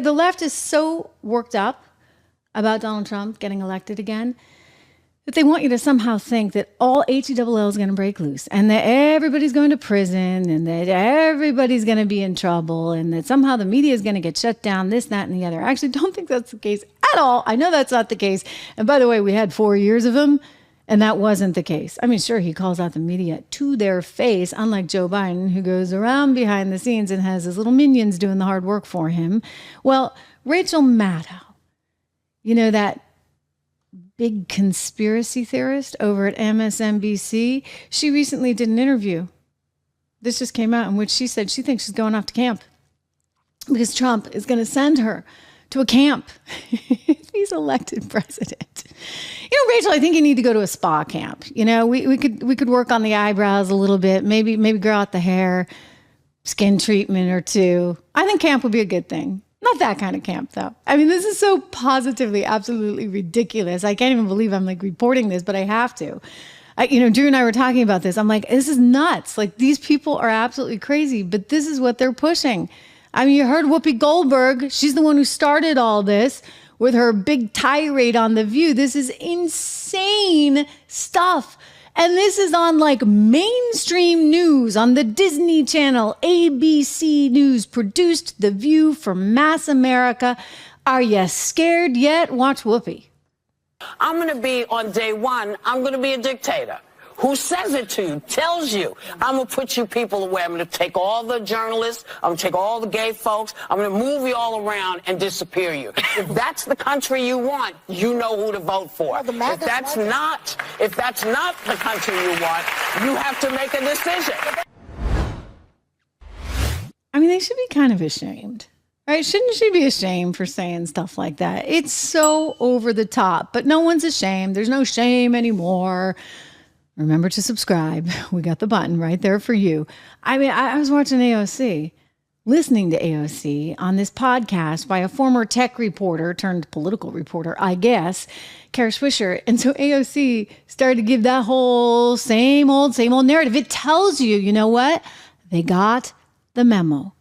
the left is so worked up about Donald Trump getting elected again that they want you to somehow think that all HELL is going to break loose and that everybody's going to prison and that everybody's going to be in trouble and that somehow the media is going to get shut down, this, that, and the other. I actually don't think that's the case at all. I know that's not the case. And by the way, we had 4 years of him and that wasn't the case. I mean, sure, he calls out the media to their face, unlike Joe Biden, who goes around behind the scenes and has his little minions doing the hard work for him. Well, Rachael Maddow, that big conspiracy theorist over at MSNBC, she recently did an interview. This just came out in which she said she thinks she's going off to camp because Trump is going to send her to a camp if he's elected president. Rachel, I think you need to go to a spa camp. We could work on the eyebrows a little bit, maybe grow out the hair, skin treatment or two. I think camp would be a good thing. Not that kind of camp, though. I mean, this is so positively, absolutely ridiculous. I can't even believe I'm reporting this, but I have to. Drew and I were talking about this. I'm like, this is nuts. These people are absolutely crazy, but this is what they're pushing. I mean, you heard Whoopi Goldberg. She's the one who started all this with her big tirade on The View. This is insane stuff. And this is on mainstream news on the Disney Channel. ABC News produced The View for mass America. Are you scared yet? Watch Whoopi. I'm going to be on day one. I'm going to be a dictator. Who says it to you, tells you, I'm going to put you people away. I'm going to take all the journalists. I'm going to take all the gay folks. I'm going to move you all around and disappear you. If that's the country you want, you know who to vote for. If that's not the country you want, you have to make a decision. I mean, they should be kind of ashamed, right? Shouldn't she be ashamed for saying stuff like that? It's so over the top, but no one's ashamed. There's no shame anymore. Remember to subscribe. We got the button right there for you. I mean, I was watching AOC, listening to AOC on this podcast by a former tech reporter turned political reporter, I guess, Kara Swisher. And so AOC started to give that whole same old narrative. It tells you, you know what? They got the memo.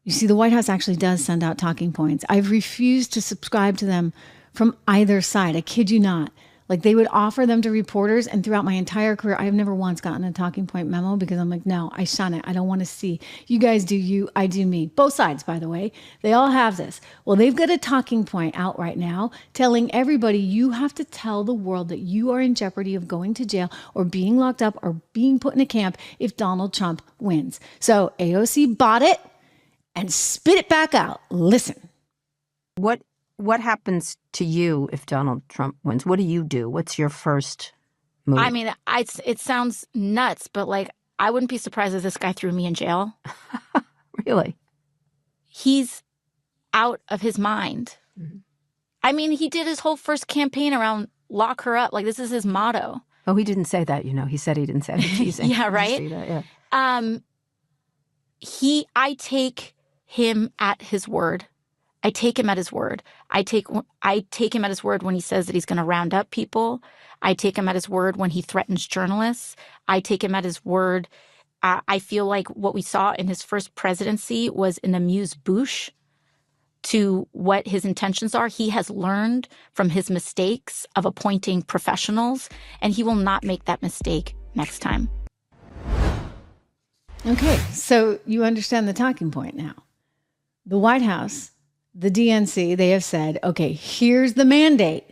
You see, the White House actually does send out talking points. I've refused to subscribe to them from either side. I kid you not. They would offer them to reporters, and throughout my entire career, I have never once gotten a talking point memo because I'm like, no, I shun it. I don't want to see. You guys do you, I do me. Both sides, by the way. They all have this. Well, they've got a talking point out right now telling everybody you have to tell the world that you are in jeopardy of going to jail or being locked up or being put in a camp if Donald Trump wins. So AOC bought it and spit it back out. Listen. What happens to you if Donald Trump wins? What do you do? What's your first move? I mean, it sounds nuts, but I wouldn't be surprised if this guy threw me in jail. Really? He's out of his mind. Mm-hmm. I mean, he did his whole first campaign around lock her up. This is his motto. Oh, he didn't say that, He said he didn't say it. Teasing. Yeah, right? See that? Yeah. I take him at his word. I take him at his word. I take him at his word when he says that he's going to round up people. I take him at his word when he threatens journalists. I take him at his word. I feel like what we saw in his first presidency was an amuse-bouche to what his intentions are. He has learned from his mistakes of appointing professionals, and he will not make that mistake next time. Okay, so you understand the talking point now. The White House, the DNC, they have said, okay, here's the mandate.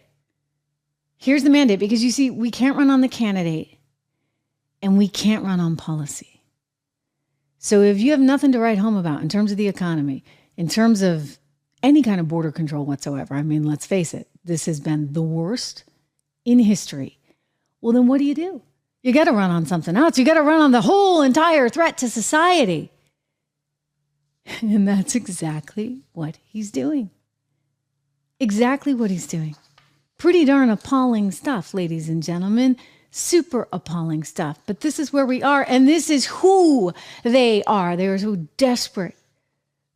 Here's the mandate, because you see, we can't run on the candidate and we can't run on policy. So if you have nothing to write home about in terms of the economy, in terms of any kind of border control whatsoever, I mean, let's face it, this has been the worst in history. Well, then what do? You got to run on something else. You got to run on the whole entire threat to society. And that's exactly what he's doing. Exactly what he's doing. Pretty darn appalling stuff, ladies and gentlemen. Super appalling stuff. But this is where we are, and this is who they are. They are so desperate,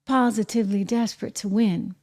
positively desperate to win.